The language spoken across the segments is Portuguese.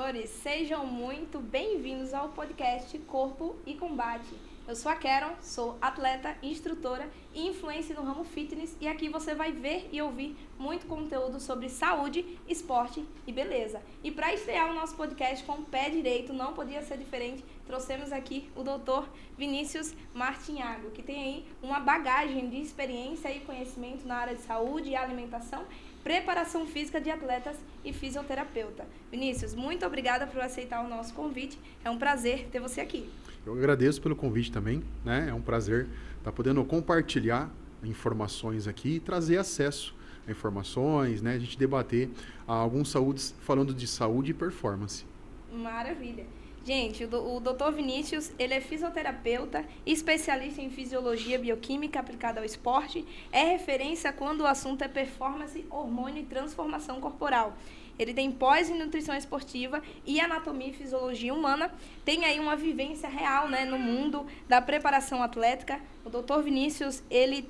treinadores, sejam muito bem-vindos ao podcast Corpo e Combate. Eu sou a Karen, sou atleta, instrutora e influencer no ramo fitness e aqui você vai ver e ouvir muito conteúdo sobre saúde, esporte e beleza. E para estrear o nosso podcast com o pé direito, não podia ser diferente, trouxemos aqui o Dr. Vinícius Martinhago, que tem aí uma bagagem de experiência e conhecimento na área de saúde e alimentação, preparação física de atletas e fisioterapeuta. Vinícius, muito obrigada por aceitar o nosso convite. É um prazer ter você aqui. Eu agradeço pelo convite também, né? É um prazer estar podendo compartilhar informações aqui e trazer acesso a informações, né? A gente debater alguns saúdes, falando de saúde e performance. Maravilha. Gente, o Dr. Vinícius, ele é fisioterapeuta, especialista em fisiologia bioquímica aplicada ao esporte, é referência quando o assunto é performance, hormônio e transformação corporal. Ele tem pós em nutrição esportiva e anatomia e fisiologia humana, tem aí uma vivência real, né, no mundo da preparação atlética. O Dr. Vinícius, ele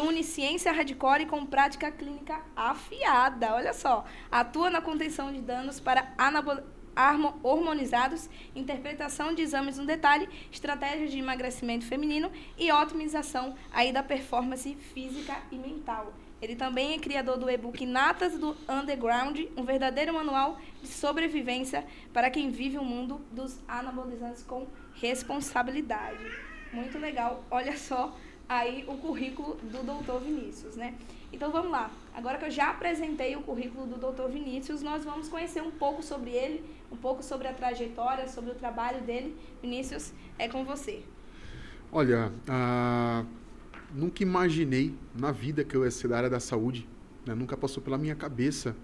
une ciência hardcore com prática clínica afiada, olha só. Atua na contenção de danos para hormonizados, interpretação de exames no detalhe, estratégias de emagrecimento feminino e otimização aí da performance física e mental. Ele também é criador do e-book Natas do Underground, um verdadeiro manual de sobrevivência para quem vive o mundo dos anabolizantes com responsabilidade. Muito legal, olha só aí o currículo do Dr. Vinícius, né? Então vamos lá, agora que eu já apresentei o currículo do Dr. Vinícius, nós vamos conhecer um pouco sobre ele, um pouco sobre a trajetória, sobre o trabalho dele. Vinícius, é com você. Olha, nunca imaginei na vida que eu ia ser da área da saúde, né? Nunca passou pela minha cabeça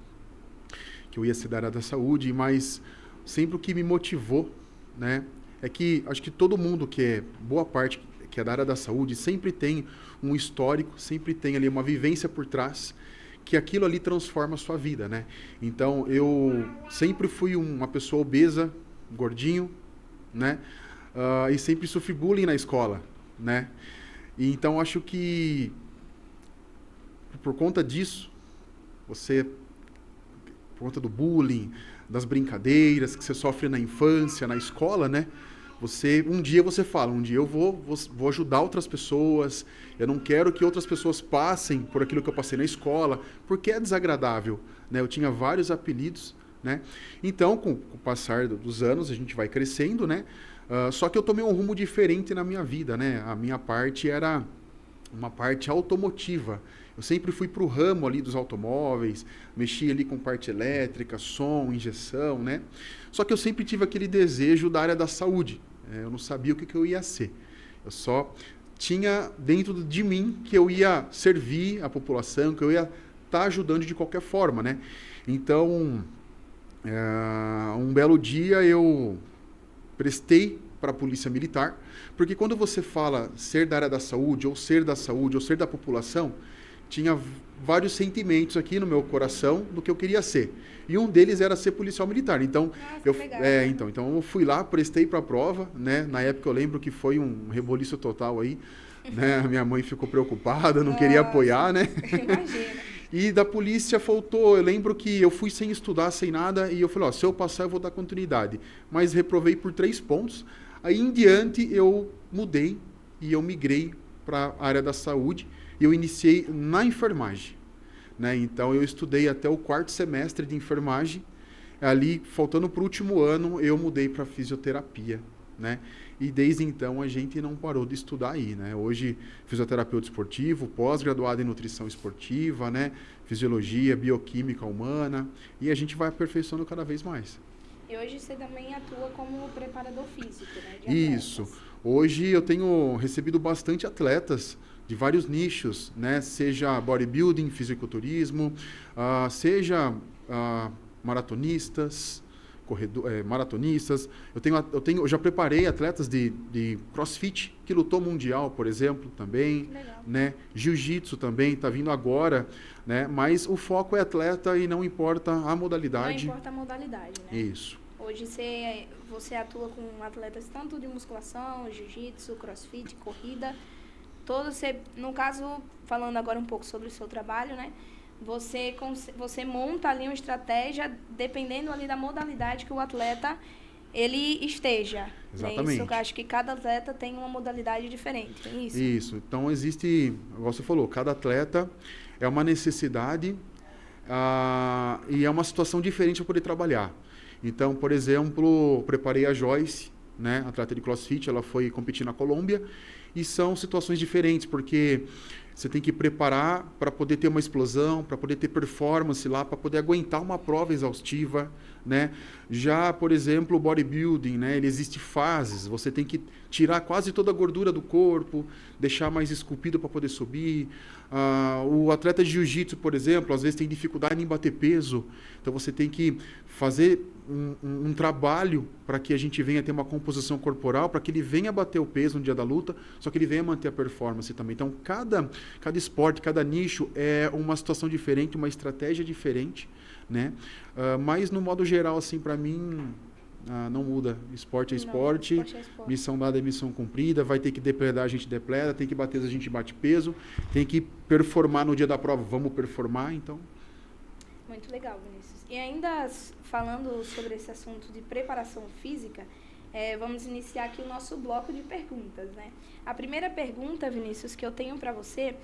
que eu ia ser da área da saúde, mas sempre o que me motivou, né, é que acho que todo mundo que é, boa parte que é da área da saúde, sempre tem um histórico, sempre tem ali uma vivência por trás, que aquilo ali transforma a sua vida, né? Então, eu sempre fui uma pessoa obesa, gordinho, né? E sempre sofri bullying na escola, né? E então, acho que por conta disso, por conta do bullying, das brincadeiras que você sofre na infância, na escola, né? Um dia eu vou ajudar outras pessoas, eu não quero que outras pessoas passem por aquilo que eu passei na escola, porque é desagradável, né? Eu tinha vários apelidos, né? Então, com o passar dos anos, a gente vai crescendo, né? Só que eu tomei um rumo diferente na minha vida, né? A minha parte era uma parte automotiva. Eu sempre fui para o ramo ali dos automóveis, mexia ali com parte elétrica, som, injeção, né? Só que eu sempre tive aquele desejo da área da saúde. Eu não sabia o que eu ia ser. Eu só tinha dentro de mim que eu ia servir a população, que eu ia estar ajudando de qualquer forma, né? Então, um belo dia eu prestei para a Polícia Militar, porque quando você fala ser da área da saúde, ou ser da população, tinha vários sentimentos aqui no meu coração do que eu queria ser. E um deles era ser policial militar. Então, então eu fui lá, prestei para a prova, né? Na época eu lembro que foi um reboliço total aí, né? A minha mãe ficou preocupada, não queria apoiar, né? Imagina. E da polícia faltou, eu lembro que eu fui sem estudar, sem nada, e eu falei, se eu passar eu vou dar continuidade. Mas reprovei por 3 pontos. Aí em diante eu mudei e eu migrei para a área da saúde e eu iniciei na enfermagem, né? Então eu estudei até o 4º semestre de enfermagem. Ali, faltando para o último ano, eu mudei para fisioterapia, né? E desde então a gente não parou de estudar aí, né? Hoje, fisioterapeuta esportivo, pós-graduado em nutrição esportiva, né? Fisiologia, bioquímica humana, e a gente vai aperfeiçoando cada vez mais. E hoje você também atua como preparador físico, né? Isso. Hoje eu tenho recebido bastante atletas de vários nichos, né? Seja bodybuilding, fisiculturismo, seja maratonistas, maratonistas. Eu já preparei atletas de CrossFit que lutou mundial, por exemplo, também, né? Jiu-jitsu também está vindo agora, né? Mas o foco é atleta e não importa a modalidade. Não importa a modalidade, né? Isso. Hoje você atua com atletas tanto de musculação, jiu-jitsu, crossfit, corrida, todos, no caso, falando agora um pouco sobre o seu trabalho, né? você monta ali uma estratégia dependendo ali da modalidade que o atleta ele esteja. Exatamente. Isso, eu acho que cada atleta tem uma modalidade diferente. É isso? Isso. Então, existe, igual você falou, cada atleta é uma necessidade e é uma situação diferente para poder trabalhar. Então, por exemplo, preparei a Joyce, né, atleta de CrossFit, ela foi competir na Colômbia, e são situações diferentes, porque você tem que preparar para poder ter uma explosão, para poder ter performance lá, para poder aguentar uma prova exaustiva, né? Já, por exemplo, o bodybuilding, né? Ele existe fases, você tem que tirar quase toda a gordura do corpo, deixar mais esculpido para poder subir. O atleta de jiu-jitsu, por exemplo, às vezes tem dificuldade em bater peso, então você tem que fazer um trabalho para que a gente venha ter uma composição corporal, para que ele venha bater o peso no dia da luta, só que ele venha manter a performance também. Então, cada esporte, cada nicho é uma situação diferente, uma estratégia diferente, né? Mas, no modo geral, assim, para mim, não muda. Esporte é esporte, Não, esporte é esporte. Missão dada é missão cumprida, vai ter que depredar, a gente depreda, tem que bater, a gente bate peso, tem que performar no dia da prova, vamos performar, então... Muito legal, Vinícius. E ainda falando sobre esse assunto de preparação física, vamos iniciar aqui o nosso bloco de perguntas, né? A primeira pergunta, Vinícius, que eu tenho para você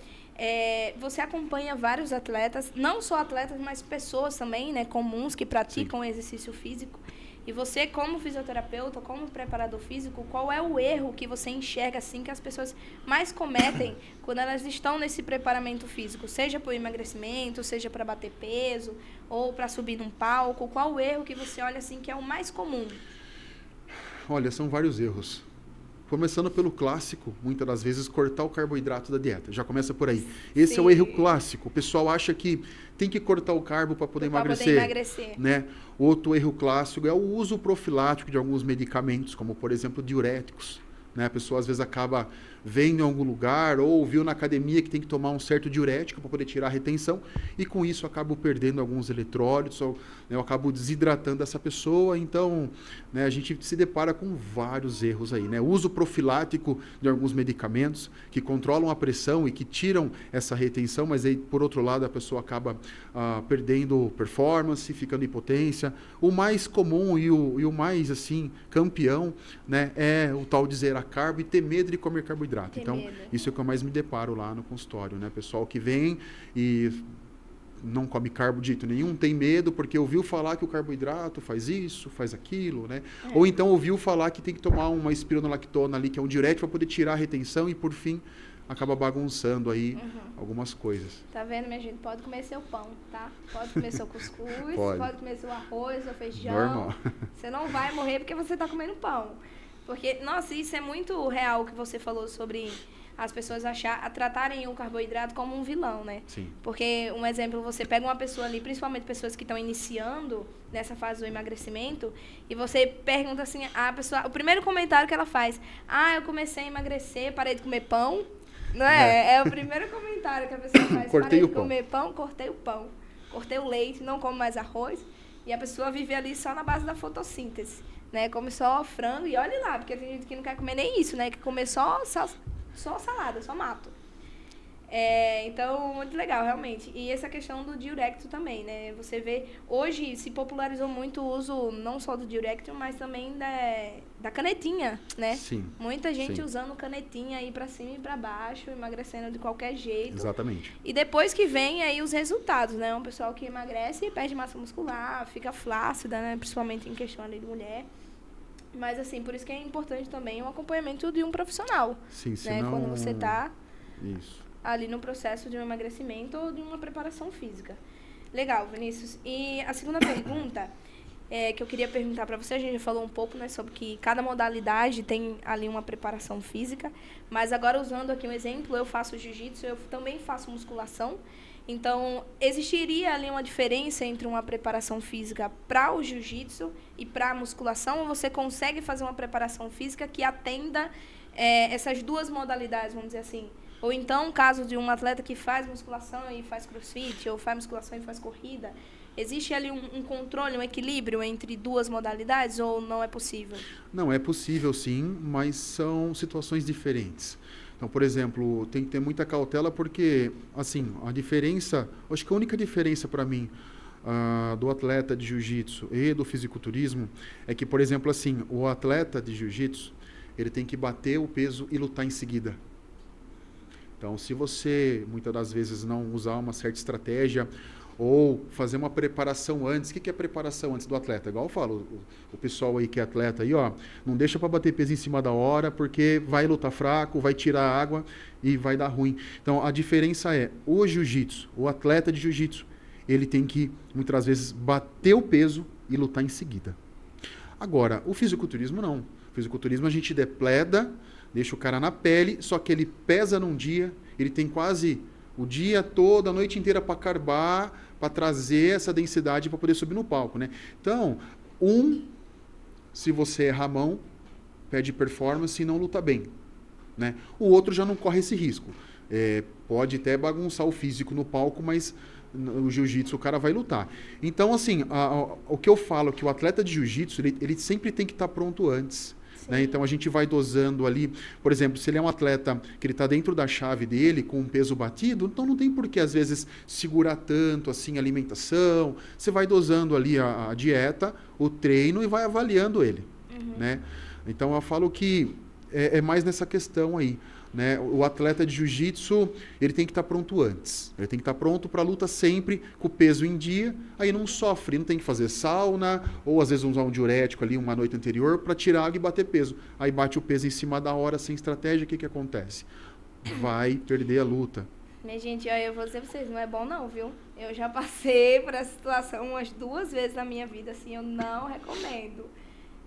você acompanha vários atletas, não só atletas, mas pessoas também, né, comuns que praticam exercício físico. E você, como fisioterapeuta, como preparador físico, qual é o erro que você enxerga assim que as pessoas mais cometem quando elas estão nesse preparamento físico? Seja por emagrecimento, seja para bater peso, ou para subir num palco. Qual o erro que você olha assim que é o mais comum? Olha, são vários erros. Começando pelo clássico, muitas das vezes, cortar o carboidrato da dieta. Já começa por aí. Esse é o erro clássico. O pessoal acha que tem que cortar o carbo para poder emagrecer. Né? Outro erro clássico é o uso profilático de alguns medicamentos, como, por exemplo, diuréticos. Né? A pessoa, às vezes, acaba vendo em algum lugar ou viu na academia que tem que tomar um certo diurético para poder tirar a retenção e, com isso, acabo perdendo alguns eletrólitos ou eu acabo desidratando essa pessoa. Então, né, a gente se depara com vários erros aí. Né? O uso profilático de alguns medicamentos que controlam a pressão e que tiram essa retenção, mas aí, por outro lado, a pessoa acaba perdendo performance, ficando em impotência. O mais comum e o mais, assim, campeão, né, é o tal de zerar carbo e ter medo de comer carboidrato. Então, isso é o que eu mais me deparo lá no consultório, né? Pessoal que vem e não come carbo de jeito nenhum, tem medo porque ouviu falar que o carboidrato faz isso, faz aquilo, né? Ou então ouviu falar que tem que tomar uma espironolactona ali, que é um diurético para poder tirar a retenção e, por fim, acaba bagunçando aí algumas coisas. Tá vendo, minha gente? Pode comer seu pão, tá? Pode comer seu cuscuz, pode comer seu arroz, seu feijão. Normal. Você não vai morrer porque você tá comendo pão. Porque, nossa, isso é muito real o que você falou sobre as pessoas tratarem o carboidrato como um vilão, né? Sim. Porque, um exemplo, você pega uma pessoa ali, principalmente pessoas que estão iniciando nessa fase do emagrecimento, e você pergunta assim, a pessoa, o primeiro comentário que ela faz, eu comecei a emagrecer, parei de comer pão, não é? É o primeiro comentário que a pessoa faz, parei de comer pão, cortei o pão, cortei o leite, não como mais arroz, e a pessoa vive ali só na base da fotossíntese. Né, come só frango e olha lá, porque tem gente que não quer comer nem isso, né? Quer comer só salada, só mato. Então, muito legal, realmente. E essa questão do diurético também, né? Você vê, hoje se popularizou muito o uso não só do diurético, mas também da canetinha, né? Sim. Muita gente usando canetinha aí pra cima e pra baixo, emagrecendo de qualquer jeito. Exatamente. E depois que vem aí os resultados, né? Um pessoal que emagrece e perde massa muscular, fica flácida, né? Principalmente em questão ali de mulher. Mas, assim, por isso que é importante também o acompanhamento de um profissional. Sim, né? senão... Quando você está Isso. ali no processo de um emagrecimento ou de uma preparação física. Legal, Vinícius. E a segunda pergunta que eu queria perguntar para você, a gente já falou um pouco, né, sobre que cada modalidade tem ali uma preparação física, mas agora usando aqui um exemplo, eu faço jiu-jitsu, eu também faço musculação. Então, existiria ali uma diferença entre uma preparação física para o jiu-jitsu e para a musculação? Ou você consegue fazer uma preparação física que atenda essas duas modalidades, vamos dizer assim? Ou então, caso de um atleta que faz musculação e faz crossfit, ou faz musculação e faz corrida, existe ali um controle, um equilíbrio entre duas modalidades ou não é possível? Não, é possível sim, mas são situações diferentes. Então, por exemplo, tem que ter muita cautela porque, assim, a diferença, acho que a única diferença para mim do atleta de jiu-jitsu e do fisiculturismo é que, por exemplo, assim, o atleta de jiu-jitsu, ele tem que bater o peso e lutar em seguida. Então, se você, muitas das vezes, não usar uma certa estratégia ou fazer uma preparação antes. O que é preparação antes do atleta? Igual eu falo, o pessoal aí que é atleta aí, ó, não deixa para bater peso em cima da hora, porque vai lutar fraco, vai tirar água e vai dar ruim. Então, a diferença é, o jiu-jitsu, o atleta de jiu-jitsu, ele tem que, muitas vezes, bater o peso e lutar em seguida. Agora, o fisiculturismo não. O fisiculturismo a gente depleda, deixa o cara na pele, só que ele pesa num dia, ele tem quase o dia todo, a noite inteira para carbar, para trazer essa densidade para poder subir no palco, né? Então, se você errar a mão, perde performance e não luta bem, né? O outro já não corre esse risco. Pode até bagunçar o físico no palco, mas no jiu-jitsu o cara vai lutar. Então, assim, o que eu falo é que o atleta de jiu-jitsu, ele sempre tem que estar pronto antes. Né? Então a gente vai dosando ali, por exemplo, se ele é um atleta que ele está dentro da chave dele, com um peso batido, então não tem por que às vezes segurar tanto assim a alimentação, você vai dosando ali a dieta, o treino e vai avaliando ele. Né? Então eu falo que é mais nessa questão aí. Né? O atleta de jiu-jitsu, ele tem que estar pronto antes. Ele tem que estar pronto para a luta sempre, com o peso em dia, aí não sofre, não tem que fazer sauna, ou às vezes usar um diurético ali uma noite anterior para tirar água e bater peso. Aí bate o peso em cima da hora, sem estratégia, o que acontece? Vai perder a luta. Minha gente, eu vou dizer pra vocês, não é bom não, viu? Eu já passei por essa situação umas 2 vezes na minha vida, assim, eu não recomendo.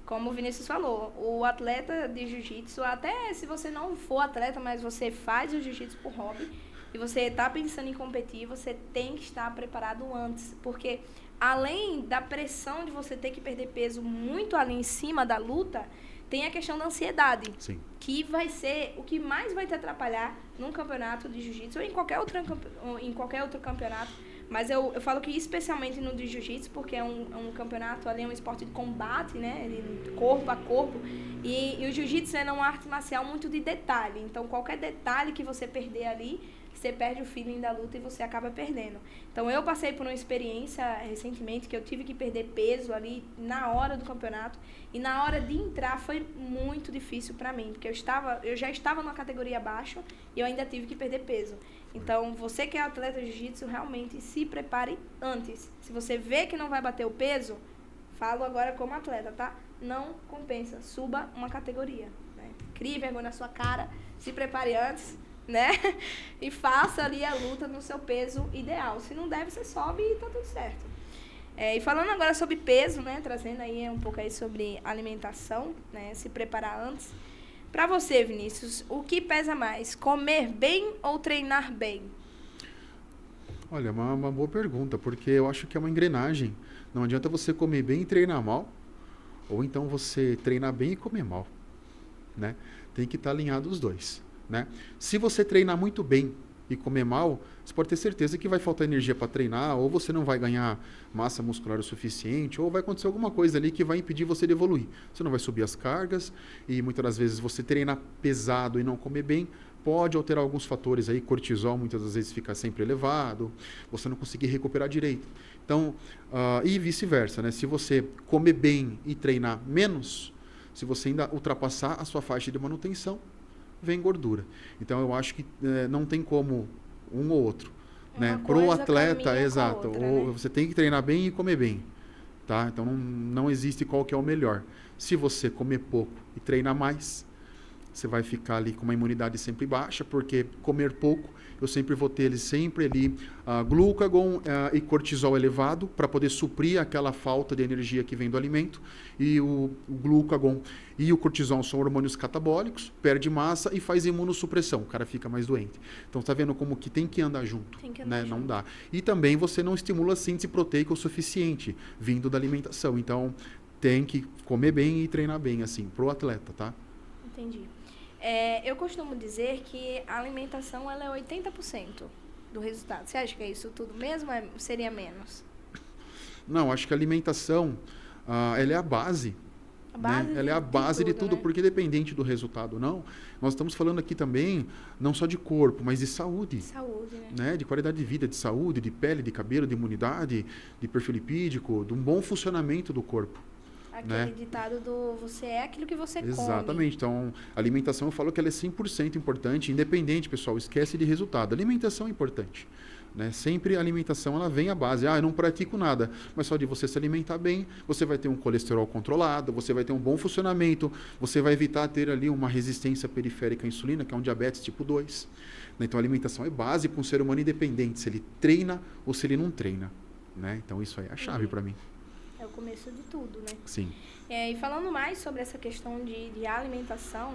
Como o Vinícius falou, o atleta de jiu-jitsu, até se você não for atleta, mas você faz o jiu-jitsu por hobby, e você está pensando em competir, você tem que estar preparado antes. Porque além da pressão de você ter que perder peso muito ali em cima da luta, tem a questão da ansiedade. Sim. Que vai ser o que mais vai te atrapalhar num campeonato de jiu-jitsu ou em qualquer outro campeonato. Mas eu falo que especialmente no de jiu-jitsu, porque é um campeonato ali, é um esporte de combate, né? Corpo a corpo. E o jiu-jitsu é uma arte marcial muito de detalhe. Então, qualquer detalhe que você perder ali, você perde o feeling da luta e você acaba perdendo. Então, eu passei por uma experiência recentemente que eu tive que perder peso ali na hora do campeonato. E na hora de entrar foi muito difícil para mim, porque eu já estava numa categoria abaixo e eu ainda tive que perder peso. Então, você que é atleta de jiu-jitsu, realmente se prepare antes. Se você vê que não vai bater o peso, falo agora como atleta, tá? Não compensa, suba uma categoria. Né? Crie vergonha na sua cara, se prepare antes, né? E faça ali a luta no seu peso ideal. Se não deve, você sobe e tá tudo certo. E falando agora sobre peso, né? Trazendo aí um pouco aí sobre alimentação, né? Se preparar antes. Para você, Vinícius, o que pesa mais? Comer bem ou treinar bem? Olha, uma boa pergunta, porque eu acho que é uma engrenagem. Não adianta você comer bem e treinar mal, ou então você treinar bem e comer mal. Né? Tem que estar alinhado os dois. Né? Se você treinar muito bem e comer mal, você pode ter certeza que vai faltar energia para treinar, ou você não vai ganhar massa muscular o suficiente, ou vai acontecer alguma coisa ali que vai impedir você de evoluir. Você não vai subir as cargas, e muitas das vezes você treinar pesado e não comer bem, pode alterar alguns fatores aí, cortisol muitas das vezes fica sempre elevado, você não conseguir recuperar direito. Então, e vice-versa, né? Se você comer bem e treinar menos, se você ainda ultrapassar a sua faixa de manutenção, vem gordura. Então eu acho que não tem como um ou outro. Né? Para o atleta, exato. Outra, ou né? você tem que treinar bem e comer bem. Tá? Então não existe qual que é o melhor. Se você comer pouco e treinar mais, você vai ficar ali com uma imunidade sempre baixa, porque comer pouco, eu sempre vou ter ele sempre ali glucagon e cortisol elevado para poder suprir aquela falta de energia que vem do alimento. E o glucagon e o cortisol são hormônios catabólicos, perde massa e faz imunossupressão, o cara fica mais doente. Então tá vendo como que tem que andar junto, né? Não dá. E também você não estimula a síntese proteica o suficiente vindo da alimentação. Então tem que comer bem e treinar bem assim pro atleta, tá? Entendi. Eu costumo dizer que a alimentação ela é 80% do resultado. Você acha que é isso tudo mesmo ou seria menos? Não, acho que a alimentação ela é a base. Base Ela é a base de tudo, né? porque independente do resultado ou não, nós estamos falando aqui também não só de corpo, mas de saúde. Saúde, né? De qualidade de vida, de saúde, de pele, de cabelo, de imunidade, de perfil lipídico, de um bom funcionamento do corpo. Aquele ditado do você é aquilo que você come. Exatamente. Então, a alimentação eu falo que ela é 100% importante, independente, pessoal, esquece de resultado. A alimentação é importante. Sempre a alimentação ela vem à base. Eu não pratico nada, mas só de você se alimentar bem, você vai ter um colesterol controlado, você vai ter um bom funcionamento, você vai evitar ter ali uma resistência periférica à insulina, que é um diabetes tipo 2. Então, a alimentação é base para um ser humano independente, se ele treina ou se ele não treina. Então, isso aí é a chave para mim. É o começo de tudo, né? Sim. E falando mais sobre essa questão de alimentação,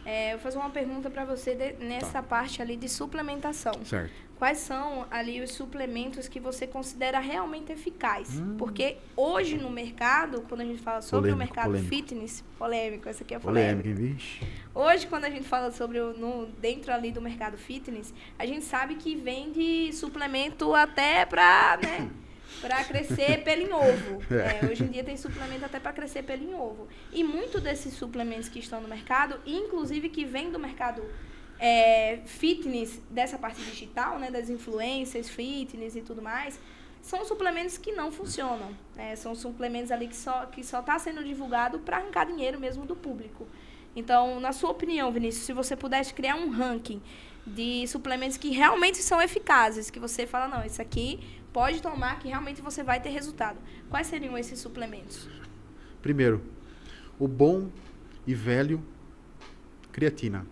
eu vou fazer uma pergunta para você nessa parte ali de suplementação. Certo. Quais são ali os suplementos que você considera realmente eficazes? Porque hoje no mercado, quando a gente fala sobre o mercado fitness, polêmico, essa aqui é polêmica. Vixe. Hoje, quando a gente fala sobre dentro ali do mercado fitness, a gente sabe que vende suplemento até para crescer pelo em ovo. Hoje em dia tem suplemento até para crescer pelo em ovo. E muito desses suplementos que estão no mercado, inclusive que vem do mercado fitness, dessa parte digital, das influências, fitness e tudo mais, são suplementos que não funcionam. São suplementos ali que só está sendo divulgado para arrancar dinheiro mesmo do público. Então, na sua opinião, Vinícius, se você pudesse criar um ranking de suplementos que realmente são eficazes, que você fala, não, isso aqui pode tomar que realmente você vai ter resultado. Quais seriam esses suplementos? Primeiro, o bom e velho creatina.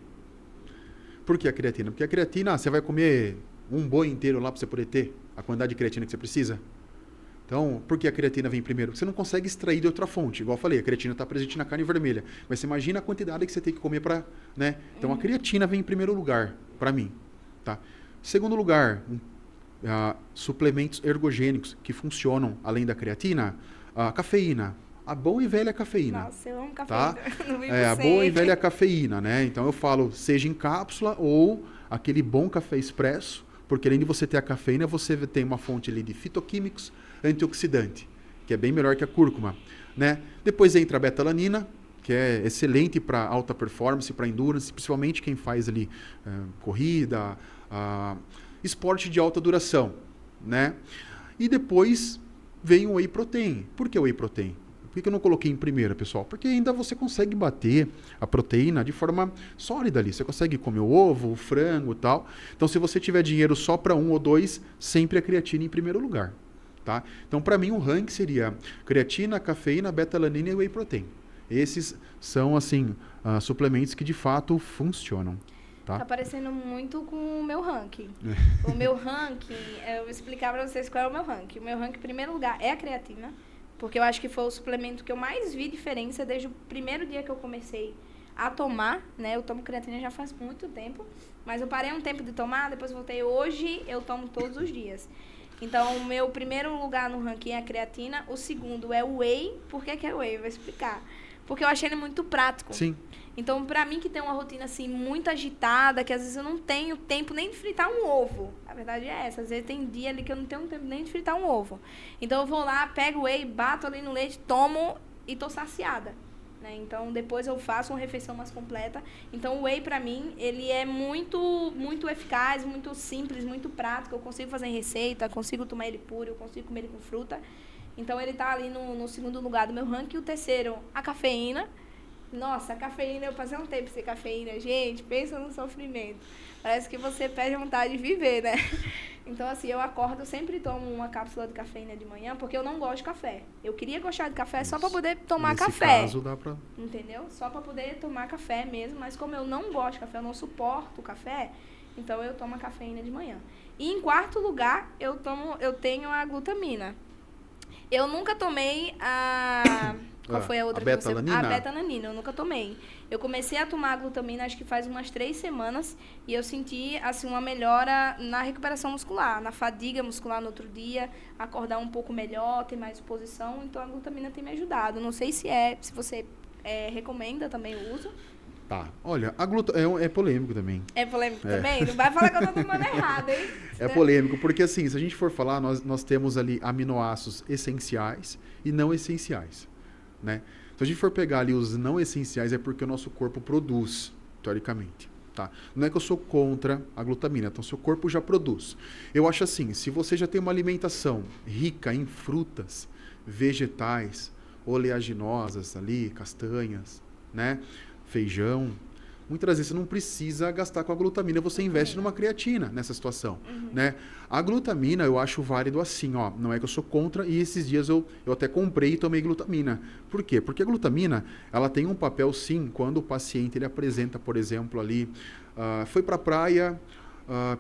Por que a creatina? Porque a creatina, você vai comer um boi inteiro lá para você poder ter a quantidade de creatina que você precisa. Então, por que a creatina vem primeiro? Você não consegue extrair de outra fonte. Igual eu falei, a creatina está presente na carne vermelha. Mas você imagina a quantidade que você tem que comer para... Então, a creatina vem em primeiro lugar, para mim. Tá? Segundo lugar, suplementos ergogênicos que funcionam além da creatina, a cafeína. A boa e velha cafeína. Nossa, eu amo cafeína. Tá? A boa e velha cafeína, Então eu falo, seja em cápsula ou aquele bom café expresso, porque além de você ter a cafeína, você tem uma fonte ali de fitoquímicos, antioxidante, que é bem melhor que a cúrcuma, Depois entra a betalanina, que é excelente para alta performance, para endurance, principalmente quem faz ali corrida, esporte de alta duração, E depois vem o whey protein. Por que o whey protein? Por que eu não coloquei em primeira, pessoal? Porque ainda você consegue bater a proteína de forma sólida ali. Você consegue comer o ovo, o frango e tal. Então, se você tiver dinheiro só para um ou dois, sempre a creatina em primeiro lugar. Tá? Então, para mim, o ranking seria creatina, cafeína, beta-alanina e whey protein. Esses são, assim, suplementos que de fato funcionam. Tá parecendo muito com o meu ranking. O meu ranking, eu vou explicar para vocês qual é o meu ranking. O meu ranking, em primeiro lugar, é a creatina. Porque eu acho que foi o suplemento que eu mais vi diferença desde o primeiro dia que eu comecei a tomar, Eu tomo creatina já faz muito tempo, mas eu parei um tempo de tomar, depois voltei. Hoje eu tomo todos os dias. Então, o meu primeiro lugar no ranking é a creatina. O segundo é o whey. Por que é o whey? Eu vou explicar. Porque eu achei ele muito prático. Sim. Então, pra mim que tem uma rotina assim muito agitada, que às vezes eu não tenho tempo nem de fritar um ovo. A verdade é essa, às vezes tem dia ali que eu não tenho tempo nem de fritar um ovo. Então eu vou lá, pego o whey, bato ali no leite, tomo e tô saciada. Então depois eu faço uma refeição mais completa. Então o whey pra mim, ele é muito eficaz, muito simples, muito prático. Eu consigo fazer em receita, consigo tomar ele puro, eu consigo comer ele com fruta. Então ele tá ali no segundo lugar do meu ranking. O terceiro, a cafeína. Nossa, a cafeína, eu passei um tempo sem cafeína. Gente, pensa no sofrimento. Parece que você perde a vontade de viver, Então, assim, eu acordo, sempre tomo uma cápsula de cafeína de manhã, porque eu não gosto de café. Eu queria gostar de café só para poder tomar café. Nesse caso, dá pra... Entendeu? Só para poder tomar café mesmo, mas como eu não gosto de café, eu não suporto o café, então eu tomo a cafeína de manhã. E em quarto lugar, eu tenho a glutamina. Eu nunca tomei a... Qual foi a outra? A beta-alanina? A beta-alanina, eu nunca tomei. Eu comecei a tomar a glutamina, acho que faz umas 3 semanas, e eu senti, assim, uma melhora na recuperação muscular, na fadiga muscular no outro dia, acordar um pouco melhor, ter mais disposição, então a glutamina tem me ajudado. Não sei se você recomenda também o uso. Tá. Olha, a glutamina é polêmico também. É polêmico também? Não vai falar que eu tô tomando errado, hein? É polêmico, porque assim, se a gente for falar, nós temos ali aminoácidos essenciais e não essenciais. Se a gente for pegar ali os não essenciais, é porque o nosso corpo produz, teoricamente. Tá? Não é que eu sou contra a glutamina, então seu corpo já produz. Eu acho assim, se você já tem uma alimentação rica em frutas, vegetais, oleaginosas ali, castanhas, né? Feijão, muitas vezes você não precisa gastar com a glutamina, você investe numa creatina nessa situação, né? A glutamina eu acho válido assim, ó, não é que eu sou contra, e esses dias eu até comprei e tomei glutamina. Por quê? Porque a glutamina, ela tem um papel sim, quando o paciente ele apresenta, por exemplo, ali, foi para a praia,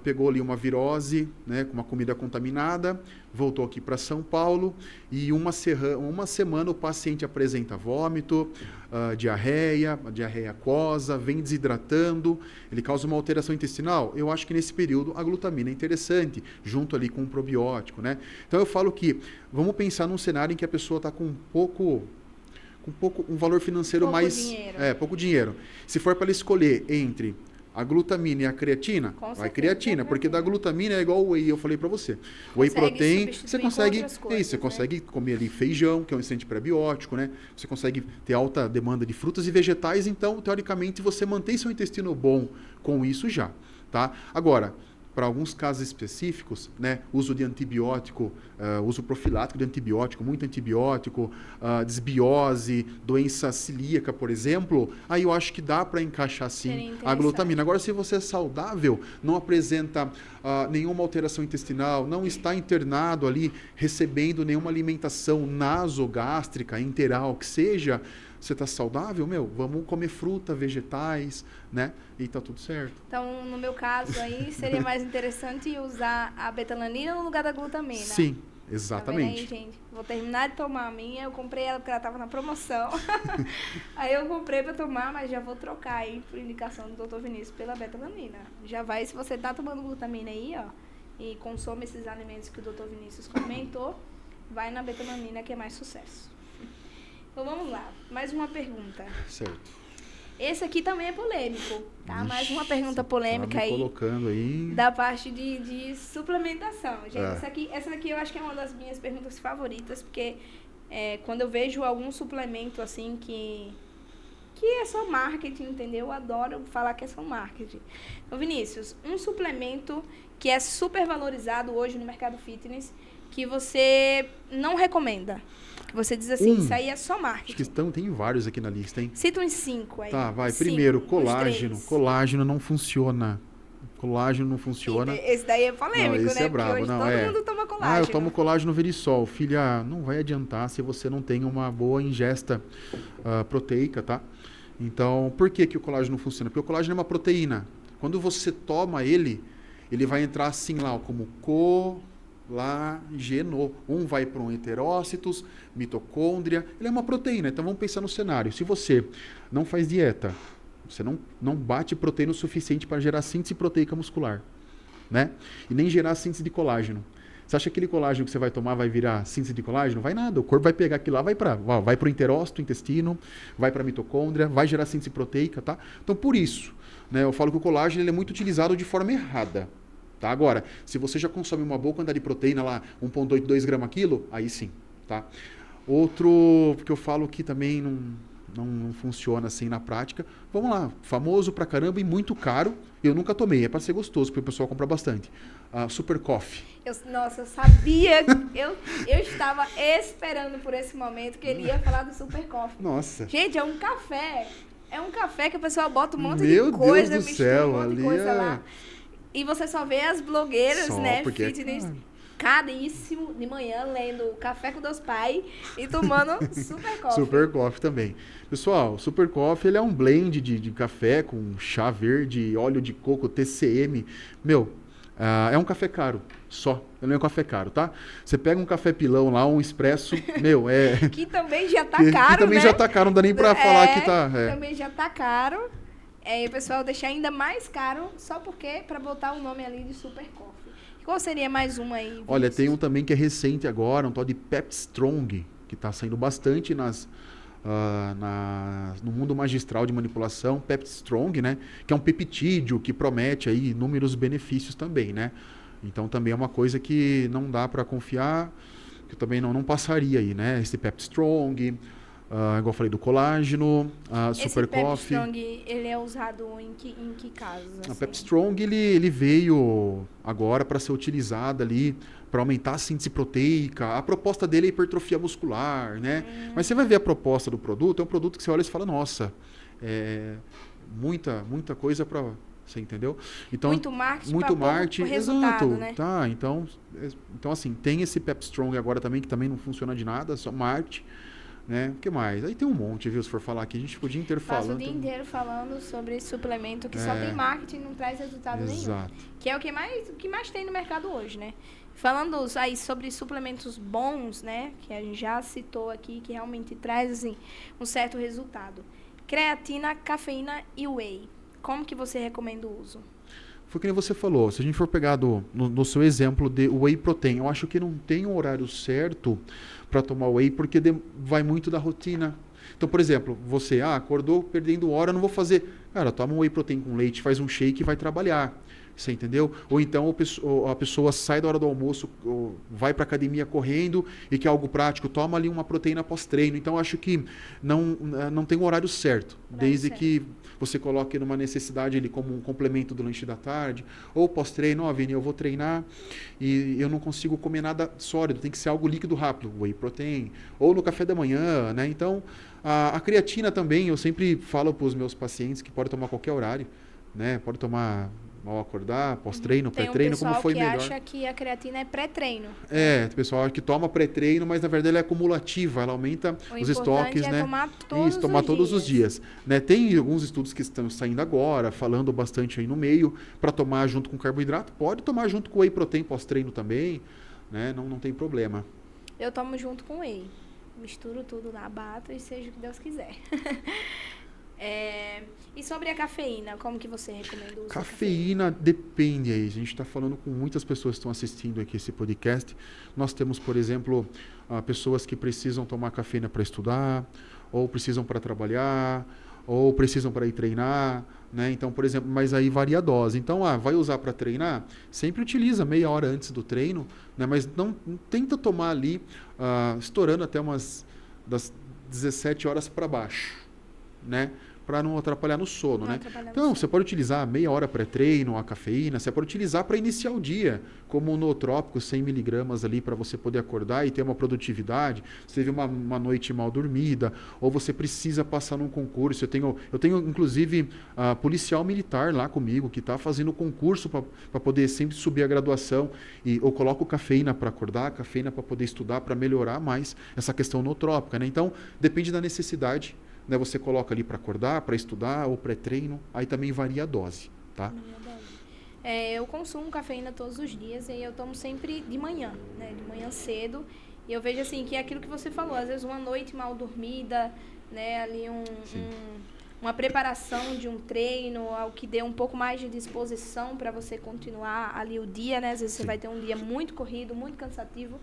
pegou ali uma virose, né, com uma comida contaminada, voltou aqui para São Paulo e uma semana o paciente apresenta vômito, diarreia aquosa, vem desidratando, ele causa uma alteração intestinal. Eu acho que nesse período a glutamina é interessante, junto ali com o probiótico, né? Então eu falo que vamos pensar num cenário em que a pessoa está com um valor financeiro pouco dinheiro. Se for para ela escolher entre a glutamina e a creatina, vai creatina, porque da glutamina é igual o whey, eu falei para você. Whey protein, você consegue, você consegue comer ali feijão, que é um excelente prebiótico, né? Você consegue ter alta demanda de frutas e vegetais, então, teoricamente, você mantém seu intestino bom com isso já, tá? Agora, para alguns casos específicos, né, uso de antibiótico, uso profilático de antibiótico, muito antibiótico, desbiose, doença celíaca, por exemplo, aí eu acho que dá para encaixar sim a glutamina. Agora, se você é saudável, não apresenta nenhuma alteração intestinal, não está internado ali, recebendo nenhuma alimentação nasogástrica, enteral, que seja, você está saudável, vamos comer fruta, vegetais, né? E tá tudo certo. Então, no meu caso aí, seria mais interessante usar a betalanina no lugar da glutamina. Sim, exatamente. Tá vendo aí, gente? Vou terminar de tomar a minha. Eu comprei ela porque ela estava na promoção. Aí eu comprei para tomar, mas já vou trocar aí por indicação do Dr. Vinícius pela betalanina. Já vai, se você tá tomando glutamina aí, ó, e consome esses alimentos que o Dr. Vinícius comentou, vai na betalanina que é mais sucesso. Então vamos lá, mais uma pergunta. Certo. Esse aqui também é polêmico, tá? Mais uma pergunta polêmica tá me colocando aí. Da parte de suplementação. Gente, essa daqui eu acho que é uma das minhas perguntas favoritas, porque quando eu vejo algum suplemento assim que é só marketing, entendeu? Eu adoro falar que é só marketing. Então, Vinícius, um suplemento que é super valorizado hoje no mercado fitness, que você não recomenda. Que você diz assim, isso aí é só marketing. Acho que tem vários aqui na lista, hein? Cita uns 5 aí. Tá, vai. Primeiro, colágeno. Colágeno não funciona. Colágeno não funciona. Esse daí é polêmico, não, esse né? é brabo. Porque hoje todo mundo toma colágeno. Eu tomo colágeno Verisol. Filha, não vai adiantar se você não tem uma boa ingesta proteica, tá? Então, por que o colágeno não funciona? Porque o colágeno é uma proteína. Quando você toma ele vai entrar assim lá, como colágeno. Um vai para um heterócitos, mitocôndria. Ele é uma proteína. Então, vamos pensar no cenário. Se você não faz dieta, você não bate proteína o suficiente para gerar síntese proteica muscular, né? E nem gerar síntese de colágeno. Você acha que aquele colágeno que você vai tomar vai virar síntese de colágeno? Não vai nada. O corpo vai pegar aquilo lá, vai para o enterócito, intestino, vai para a mitocôndria, vai gerar síntese proteica, tá? Então, por isso, né, eu falo que o colágeno ele é muito utilizado de forma errada. Tá? Agora, se você já consome uma boa quantidade de proteína lá, 1,82 gramas quilo, aí sim, tá? Outro que eu falo que também não funciona assim na prática, vamos lá, famoso pra caramba e muito caro, eu nunca tomei, é para ser gostoso, porque o pessoal compra bastante. Super Coffee. Eu sabia, eu estava esperando por esse momento que ele ia falar do Super Coffee. Nossa. Gente, é um café que o pessoal bota um monte de coisa, Deus do céu, um monte de coisa lá. E você só vê as blogueiras, né, fitness, caríssimo, de manhã, lendo Café com Deus Pai e tomando Super Coffee. Super Coffee também. Pessoal, Super Coffee ele é um blend de café com chá verde, óleo de coco, TCM. É um café caro, só. Não é um café caro, tá? Você pega um café pilão lá, um expresso, que também já tá caro, que também né? já tá caro, não dá nem pra falar que tá... Também já tá caro. E o pessoal deixa ainda mais caro, só porque para botar o nome ali de Super Coffee. Qual seria mais uma aí, Vinícius? Olha, tem um também que é recente agora, um tal de Pep Strong, que está saindo bastante no mundo magistral de manipulação, Pep Strong, né? Que é um peptídeo que promete aí inúmeros benefícios também, né? Então também é uma coisa que não dá para confiar, que eu também não passaria aí, né? Esse Pep Strong, igual eu falei, do colágeno, Super Coffee. Esse Pepstrong, ele é usado em que casos? A Assim? Pepstrong, ele veio agora para ser utilizado ali para aumentar a síntese proteica. A proposta dele é hipertrofia muscular, né? Mas você vai ver a proposta do produto, é um produto que você olha e fala, nossa, muita coisa para... Você entendeu? Então, muito marketing, exato, né? Tá, então assim, tem esse Pepstrong agora também, que também não funciona de nada, só marketing. Né? O que mais? Aí tem um monte, viu? Se for falar aqui, a gente podia inteiro falando. Passa o dia inteiro falando sobre esse suplemento que só tem marketing e não traz resultado nenhum. Que é o que mais tem no mercado hoje, né? Falando aí sobre suplementos bons, né? Que a gente já citou aqui, que realmente traz assim, um certo resultado. Creatina, cafeína e whey. Como que você recomenda o uso? Foi que nem você falou, se a gente for pegar no seu exemplo de whey protein, eu acho que não tem um horário certo para tomar whey, porque vai muito da rotina. Então, por exemplo, você acordou perdendo hora, não vou fazer. Cara, toma um whey protein com leite, faz um shake e vai trabalhar. Você entendeu? Ou então a pessoa sai da hora do almoço, vai para academia correndo e quer algo prático, toma ali uma proteína pós-treino. Então, acho que não tem um horário certo, desde que você coloque numa necessidade ali como um complemento do lanche da tarde, ou pós-treino, Vini, eu vou treinar e eu não consigo comer nada sólido, tem que ser algo líquido rápido, whey protein, ou no café da manhã, né? Então, a creatina também, eu sempre falo para os meus pacientes que pode tomar qualquer horário, né? Pode tomar ao acordar, pós-treino, pré-treino, como foi melhor. Tem um pessoal que acha que a creatina é pré-treino. O pessoal que toma pré-treino, mas na verdade ela é acumulativa, ela aumenta os estoques, né? Tomar todos os dias. Né? Tem alguns estudos que estão saindo agora, falando bastante aí no meio, para tomar junto com carboidrato. Pode tomar junto com whey protein pós-treino também, né? Não tem problema. Eu tomo junto com whey. Misturo tudo lá, bato e seja o que Deus quiser. E sobre a cafeína, como que você recomenda o uso? Cafeína depende aí. A gente está falando com muitas pessoas que estão assistindo aqui esse podcast. Nós temos, por exemplo, pessoas que precisam tomar cafeína para estudar, ou precisam para trabalhar, ou precisam para ir treinar, né? Então, por exemplo, mas aí varia a dose. Então, vai usar para treinar? Sempre utiliza meia hora antes do treino, né? Mas não tenta tomar ali, estourando até das 17 horas para baixo, né? Para não atrapalhar no sono, né? Então, você pode utilizar meia hora pré-treino, a cafeína, você pode utilizar para iniciar o dia, como um nootrópico, 100 miligramas ali para você poder acordar e ter uma produtividade. Você teve uma noite mal dormida, ou você precisa passar num concurso. Eu tenho inclusive, policial militar lá comigo, que está fazendo concurso para poder sempre subir a graduação. E eu coloco cafeína para acordar, cafeína para poder estudar, para melhorar mais essa questão nootrópica, né? Então, depende da necessidade. Né, você coloca ali para acordar, para estudar ou pré-treino, aí também varia a dose, tá? Eu consumo cafeína todos os dias e eu tomo sempre de manhã, né? De manhã cedo. E eu vejo assim que é aquilo que você falou, às vezes uma noite mal dormida, né? Ali uma preparação de um treino, algo que dê um pouco mais de disposição para você continuar ali o dia, né? Às vezes você vai ter um dia muito corrido, muito cansativo.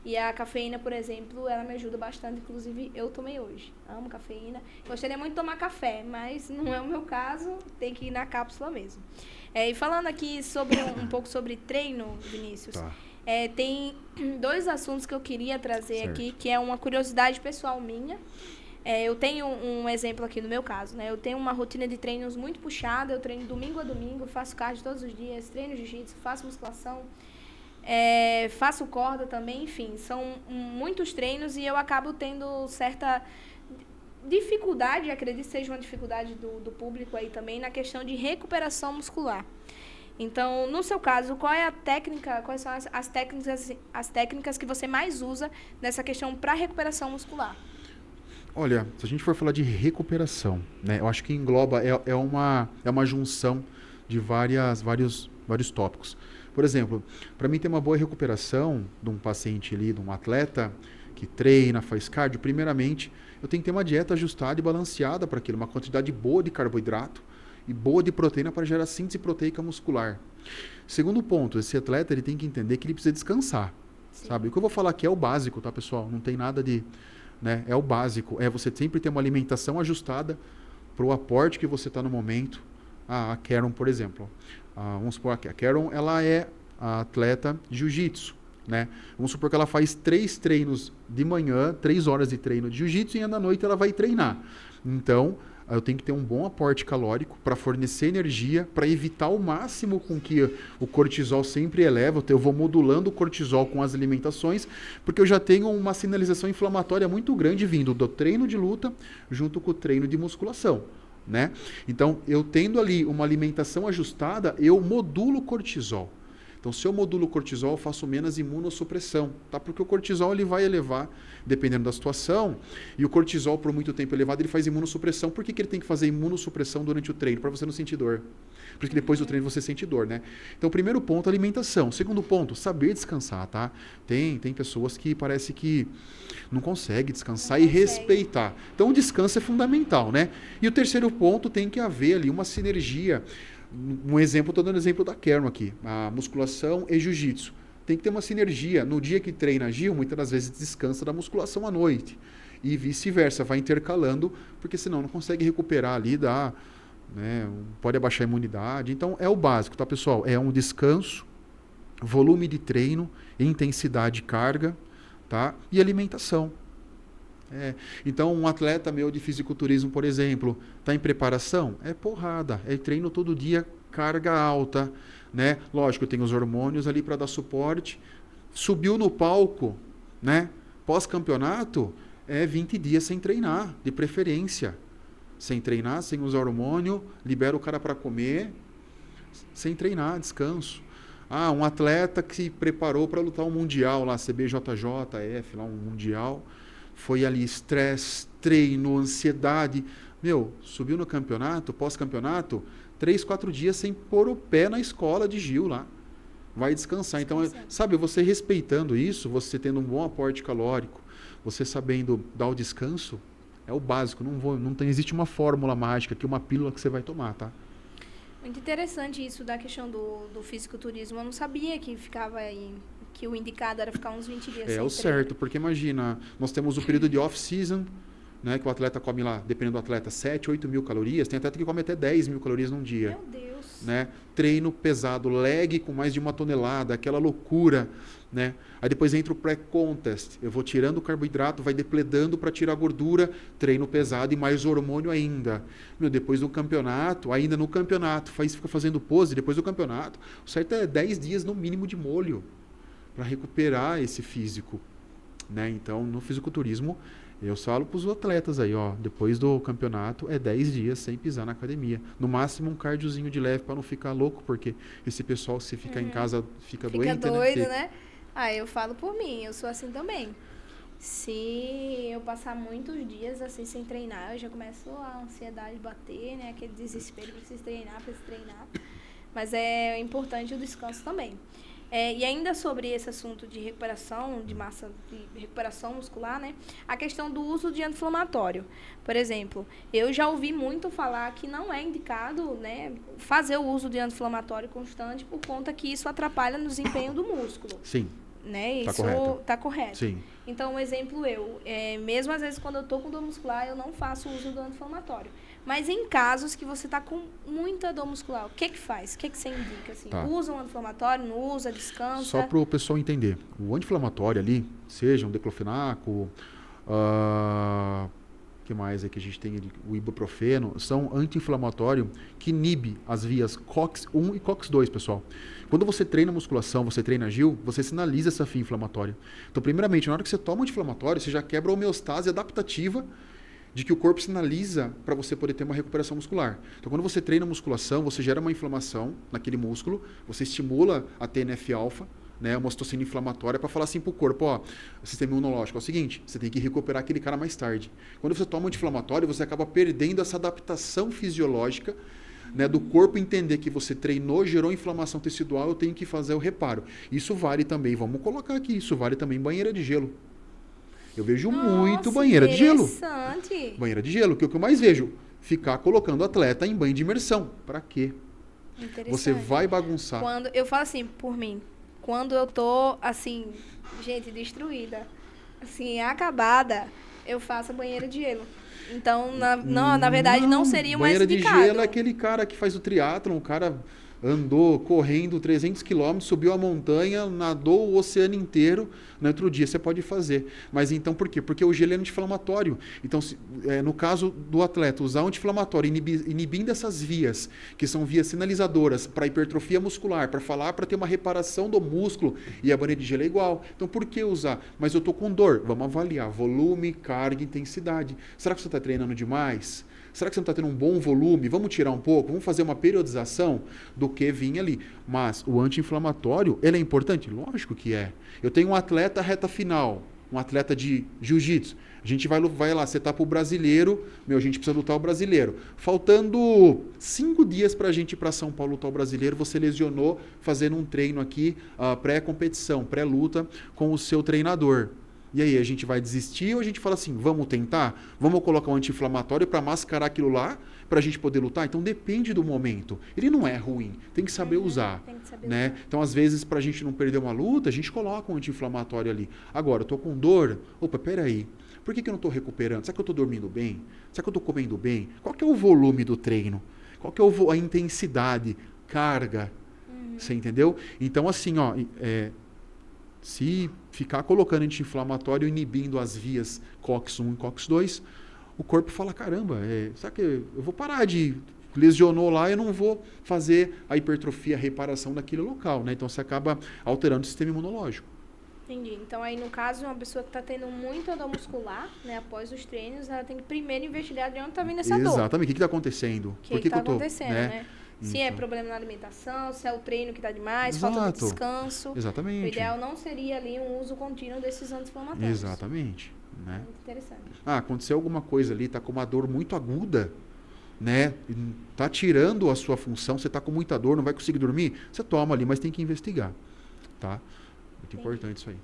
E a cafeína, por exemplo, ela me ajuda bastante. Inclusive, eu tomei hoje. Amo cafeína. Gostaria muito de tomar café, mas não é o meu caso. Tem que ir na cápsula mesmo. E falando aqui um pouco sobre treino, Vinícius. Tá. Tem dois assuntos que eu queria trazer aqui, que é uma curiosidade pessoal minha. Eu tenho um exemplo aqui no meu caso, né? Eu tenho uma rotina de treinos muito puxada. Eu treino domingo a domingo, faço cardio todos os dias, treino jiu-jitsu, faço musculação. Faço corda também, enfim, são muitos treinos e eu acabo tendo certa dificuldade, acredito que seja uma dificuldade do público aí também, na questão de recuperação muscular. Então, no seu caso, qual é a técnica, quais são as técnicas que você mais usa nessa questão para recuperação muscular? Olha, se a gente for falar de recuperação, né, eu acho que engloba, é uma junção de vários tópicos. Por exemplo, para mim ter uma boa recuperação de um paciente ali, de um atleta que treina, faz cardio, primeiramente, eu tenho que ter uma dieta ajustada e balanceada para aquilo, uma quantidade boa de carboidrato e boa de proteína para gerar síntese proteica muscular. Segundo ponto, esse atleta ele tem que entender que ele precisa descansar, sabe? O que eu vou falar aqui é o básico, tá, pessoal? Não tem nada de... Né? É o básico, você sempre ter uma alimentação ajustada para o aporte que você está no momento. A Karen, por exemplo, vamos supor que a Karen ela é a atleta de jiu-jitsu, né? Vamos supor que ela faz 3 treinos de manhã, 3 horas de treino de jiu-jitsu e à noite ela vai treinar. Então, eu tenho que ter um bom aporte calórico para fornecer energia, para evitar ao máximo com que o cortisol sempre eleva. Eu vou modulando o cortisol com as alimentações, porque eu já tenho uma sinalização inflamatória muito grande vindo do treino de luta junto com o treino de musculação, né? Então, eu tendo ali uma alimentação ajustada, eu modulo o cortisol. Então, se eu modulo o cortisol, eu faço menos imunossupressão, tá? Porque o cortisol ele vai elevar, dependendo da situação, e o cortisol, por muito tempo elevado, ele faz imunossupressão. Por que ele tem que fazer imunossupressão durante o treino? Para você não sentir dor. Porque depois do treino você sente dor, né? Então, primeiro ponto, alimentação. Segundo ponto, saber descansar, tá? Tem pessoas que parece que não conseguem descansar e respeitar. Então, o descanso é fundamental, né? E o terceiro ponto, tem que haver ali uma sinergia. Um exemplo, estou dando exemplo da Karen aqui, a musculação e jiu-jitsu. Tem que ter uma sinergia. No dia que treina a Gil, muitas das vezes descansa da musculação à noite. E vice-versa, vai intercalando, porque senão não consegue recuperar ali, né, pode abaixar a imunidade. Então é o básico, tá, pessoal? É um descanso, volume de treino, intensidade de carga, tá? E alimentação. Então, um atleta meu de fisiculturismo, por exemplo, está em preparação? É porrada, é treino todo dia, carga alta, né? Lógico, tem os hormônios ali para dar suporte. Subiu no palco, né? Pós-campeonato, 20 dias sem treinar, de preferência. Sem treinar, sem usar hormônio, libera o cara para comer, sem treinar, descanso. Um atleta que se preparou para lutar um mundial lá, CBJJF, lá um mundial. Foi ali estresse, treino, ansiedade. Subiu no campeonato, pós-campeonato, 3, 4 dias sem pôr o pé na escola de Gil lá. Vai descansar. Então, sabe, você respeitando isso, você tendo um bom aporte calórico, você sabendo dar o descanso, é o básico. Existe uma fórmula mágica, uma pílula que você vai tomar, tá? Muito interessante isso da questão do fisiculturismo. Eu não sabia que ficava aí, que o indicado era ficar uns 20 dias sem treino. É o certo, porque imagina, nós temos o período de off-season, né, que o atleta come lá, dependendo do atleta, 7, 8 mil calorias. Tem atleta que come até 10 mil calorias num dia. Meu Deus! Né? Treino pesado, leg com mais de 1 tonelada, aquela loucura. Né? Aí depois entra o pré-contest. Eu vou tirando o carboidrato, vai depletando para tirar a gordura, treino pesado e mais hormônio ainda. Depois do campeonato, ainda no campeonato, fica fazendo pose, depois do campeonato. O certo é 10 dias no mínimo de molho para recuperar esse físico. Né? Então, no fisiculturismo, eu falo para os atletas aí, depois do campeonato, 10 dias sem pisar na academia. No máximo, um cardiozinho de leve para não ficar louco, porque esse pessoal, se ficar em casa, fica doente. Fica doido, né? Eu falo por mim, eu sou assim também. Se eu passar muitos dias assim sem treinar, eu já começo a ansiedade bater, né? Aquele desespero, preciso treinar. Mas é importante o descanso também. E ainda sobre esse assunto de recuperação de massa, de recuperação muscular, né? A questão do uso de anti-inflamatório. Por exemplo, eu já ouvi muito falar que não é indicado, né, fazer o uso de anti-inflamatório constante por conta que isso atrapalha no desempenho do músculo. Sim. Né? Tá Isso correto. tá correto. Sim. Então, um exemplo mesmo às vezes quando eu tô com dor muscular, eu não faço uso do anti-inflamatório. Mas em casos que você tá com muita dor muscular, o que faz? O que você indica? Assim? Tá. Usa um anti-inflamatório, não usa, descansa? Só para o pessoal entender. O anti-inflamatório ali, seja um diclofenaco, que mais é que a gente tem ali? O ibuprofeno, são anti-inflamatórios que inibe as vias COX-1 e COX-2, pessoal. Quando você treina musculação, você treina Gil, você sinaliza essa via inflamatória. Então, primeiramente, na hora que você toma anti-inflamatório, você já quebra a homeostase adaptativa de que o corpo sinaliza para você poder ter uma recuperação muscular. Então, quando você treina musculação, você gera uma inflamação naquele músculo, você estimula a TNF-alfa, né, uma ocitocina inflamatória, para falar assim para o corpo, sistema imunológico, é o seguinte, você tem que recuperar aquele cara mais tarde. Quando você toma anti-inflamatório, você acaba perdendo essa adaptação fisiológica, né, do corpo entender que você treinou, gerou inflamação tecidual, eu tenho que fazer o reparo. Isso vale também, vamos colocar aqui, isso vale também banheira de gelo. Eu vejo muito banheira de gelo. Interessante. Banheira de gelo, que é o que eu mais vejo. Ficar colocando o atleta em banho de imersão. Para quê? Você vai bagunçar. Eu falo assim, por mim, quando eu tô, assim, gente, destruída, assim, acabada, eu faço a banheira de gelo. Então, na verdade, não seria o mais indicado. Banheira de gelo é aquele cara que faz o triatlon, o cara andou correndo 300 quilômetros, subiu a montanha, nadou o oceano inteiro, no outro dia você pode fazer. Mas então por quê? Porque o gelo é anti-inflamatório. Então, no caso do atleta, usar o anti-inflamatório, inibindo essas vias, que são vias sinalizadoras para hipertrofia muscular, para ter uma reparação do músculo, e a banha de gelo é igual. Então por que usar? Mas eu estou com dor. Vamos avaliar volume, carga e intensidade. Será que você está treinando demais? Será que você não está tendo um bom volume? Vamos tirar um pouco? Vamos fazer uma periodização do que vir ali. Mas o anti-inflamatório, ele é importante? Lógico que é. Eu tenho um atleta reta final, um atleta de jiu-jitsu. A gente vai lá, você está para o brasileiro, a gente precisa lutar o brasileiro. Faltando 5 dias para a gente ir para São Paulo lutar o brasileiro, você lesionou fazendo um treino aqui, pré-competição, pré-luta com o seu treinador. E aí, a gente vai desistir ou a gente fala assim, vamos tentar? Vamos colocar um anti-inflamatório para mascarar aquilo lá, para a gente poder lutar? Então, depende do momento. Ele não é ruim, tem que saber usar. Tem que saber né? usar. Então, às vezes, para a gente não perder uma luta, a gente coloca um anti-inflamatório ali. Agora, eu estou com dor, opa, peraí, por que eu não estou recuperando? Será que eu estou dormindo bem? Será que eu estou comendo bem? Qual que é o volume do treino? Qual que é a intensidade? Carga? Você entendeu? Então, assim, se ficar colocando anti-inflamatório, inibindo as vias COX-1 e COX-2, o corpo fala, caramba, será que eu vou parar de... Lesionou lá, eu não vou fazer a hipertrofia, a reparação daquele local, né? Então, você acaba alterando o sistema imunológico. Entendi. Então, aí, no caso, uma pessoa que está tendo muita dor muscular, né, após os treinos, ela tem que primeiro investigar de onde está vindo essa dor. Exatamente. O que está acontecendo? Por que está acontecendo, né? Então. Se é problema na alimentação, se é o treino que está demais, Exato. falta de descanso. Exatamente. O ideal não seria ali um uso contínuo desses anti-inflamatórios. Exatamente. Né? Muito interessante. Aconteceu alguma coisa ali, está com uma dor muito aguda, né? Está tirando a sua função, você está com muita dor, não vai conseguir dormir, você toma ali, mas tem que investigar. Tá? Muito importante isso aí.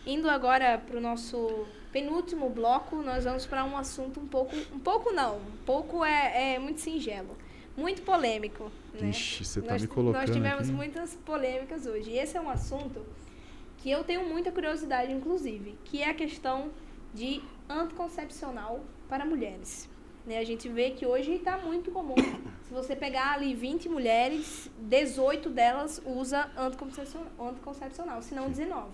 Indo agora para o nosso penúltimo bloco, nós vamos para um assunto um pouco é muito singelo. Muito polêmico. Né? Ixi, você está me colocando Nós tivemos aqui. muitas polêmicas hoje. E esse é um assunto que eu tenho muita curiosidade, inclusive, que é a questão de anticoncepcional para mulheres. Né? A gente vê que hoje está muito comum. Se você pegar ali 20 mulheres, 18 delas usam anticoncepcional, se não 19.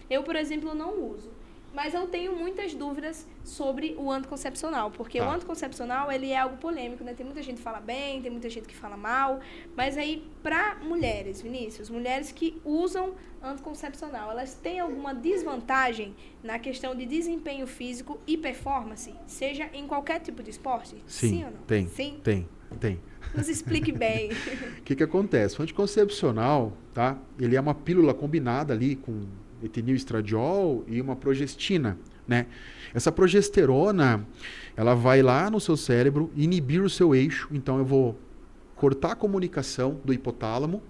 Eu, por exemplo, não uso. Mas eu tenho muitas dúvidas sobre o anticoncepcional, porque o anticoncepcional, ele é algo polêmico, né? Tem muita gente que fala bem, tem muita gente que fala mal, mas aí, para mulheres, Vinícius, mulheres que usam anticoncepcional, elas têm alguma desvantagem na questão de desempenho físico e performance, seja em qualquer tipo de esporte? Sim ou não? Tem. Sim? Tem. Nos explique bem. O que acontece? O anticoncepcional, tá? Ele é uma pílula combinada ali com etilil estradiol e uma progestina, né? Essa progesterona, ela vai lá no seu cérebro inibir o seu eixo, então eu vou cortar a comunicação do hipotálamo,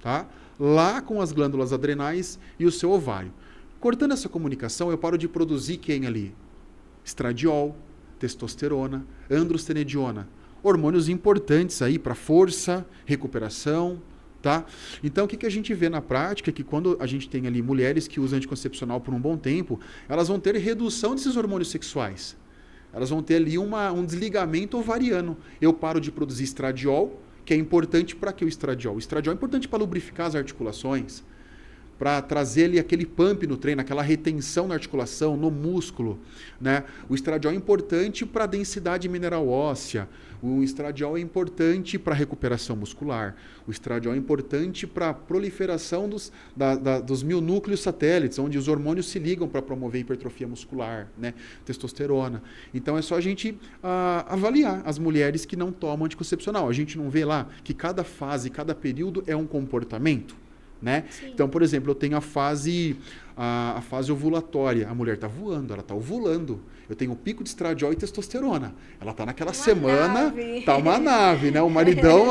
tá? Lá com as glândulas adrenais e o seu ovário. Cortando essa comunicação, eu paro de produzir quem ali? Estradiol, testosterona, androstenediona, hormônios importantes aí para força, recuperação, tá? Então, o que a gente vê na prática é que quando a gente tem ali mulheres que usam anticoncepcional por um bom tempo, elas vão ter redução desses hormônios sexuais. Elas vão ter ali um desligamento ovariano. Eu paro de produzir estradiol, que é importante para que o estradiol? O estradiol é importante para lubrificar as articulações, para trazer ali aquele pump no treino, aquela retenção na articulação, no músculo, né? O estradiol é importante para a densidade mineral óssea. O estradiol é importante para a recuperação muscular. O estradiol é importante para a proliferação dos mionúcleos satélites, onde os hormônios se ligam para promover hipertrofia muscular, né? Testosterona. Então é só a gente avaliar as mulheres que não tomam anticoncepcional. A gente não vê lá que cada fase, cada período é um comportamento, né? Então, por exemplo, eu tenho a fase ovulatória. A mulher está voando, ela está ovulando. Eu tenho o pico de estradiol e testosterona. Ela está naquela semana, está uma nave, né? O maridão,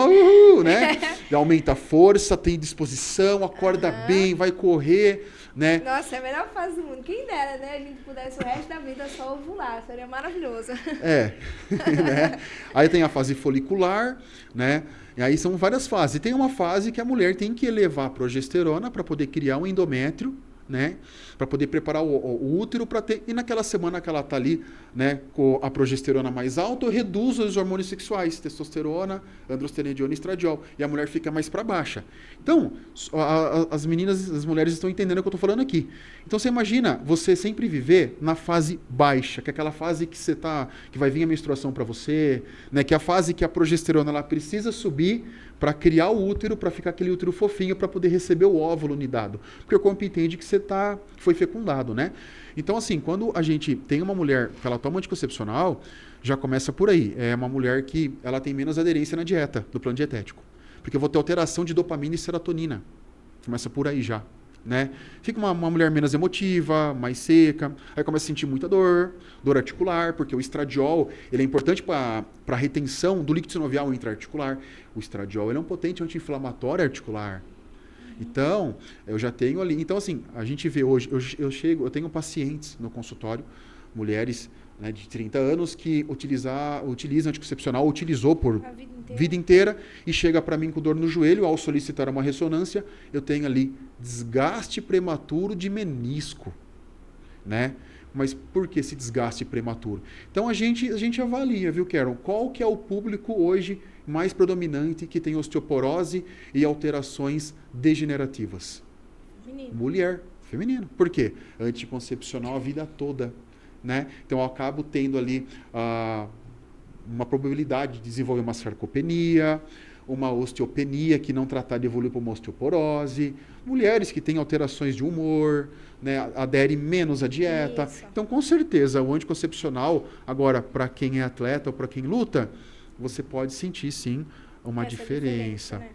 né? Aumenta a força, tem disposição, acorda bem, vai correr, né? Nossa, é a melhor fase do mundo. Quem dera, né? A gente pudesse o resto da vida só ovular. Seria maravilhoso. Né? Aí tem a fase folicular, né? E aí são várias fases. E tem uma fase que a mulher tem que elevar a progesterona para poder criar um endométrio, né? Para poder preparar o útero para ter. E naquela semana que ela está ali, né, com a progesterona mais alta, eu reduzo os hormônios sexuais, testosterona, androstenediona e estradiol. E a mulher fica mais para baixa. Então, as meninas, as mulheres estão entendendo o que eu estou falando aqui. Então, você imagina você sempre viver na fase baixa, que é aquela fase que você tá, que vai vir a menstruação para você, né, que é a fase que a progesterona ela precisa subir para criar o útero, para ficar aquele útero fofinho, para poder receber o óvulo nidado. Porque o corpo entende que você foi fecundado, né? Então, assim, quando a gente tem uma mulher que ela toma anticoncepcional, já começa por aí. É uma mulher que ela tem menos aderência na dieta, do plano dietético. Porque eu vou ter alteração de dopamina e serotonina. Começa por aí já. Né? Fica uma mulher menos emotiva, mais seca, aí começa a sentir muita dor articular, porque o estradiol ele é importante para a retenção do líquido sinovial intraarticular. O estradiol ele é um potente anti-inflamatório articular. Então, eu já tenho ali. Então, assim, a gente vê hoje, eu tenho pacientes no consultório, mulheres, né, de 30 anos que utilizam anticoncepcional, utilizou por vida inteira e chega para mim com dor no joelho, ao solicitar uma ressonância, eu tenho ali desgaste prematuro de menisco, né? Mas por que esse desgaste prematuro? Então a gente avalia, viu, Karen? Qual que é o público hoje mais predominante que tem osteoporose e alterações degenerativas? Feminino. Mulher, feminino. Por quê? Anticoncepcional a vida toda. Né? Então eu acabo tendo ali uma probabilidade de desenvolver uma sarcopenia, uma osteopenia que não tratar de evoluir para uma osteoporose, mulheres que têm alterações de humor, né, aderem menos à dieta. Isso. Então, com certeza, o anticoncepcional, agora, para quem é atleta ou para quem luta, você pode sentir, sim, uma diferença. Né?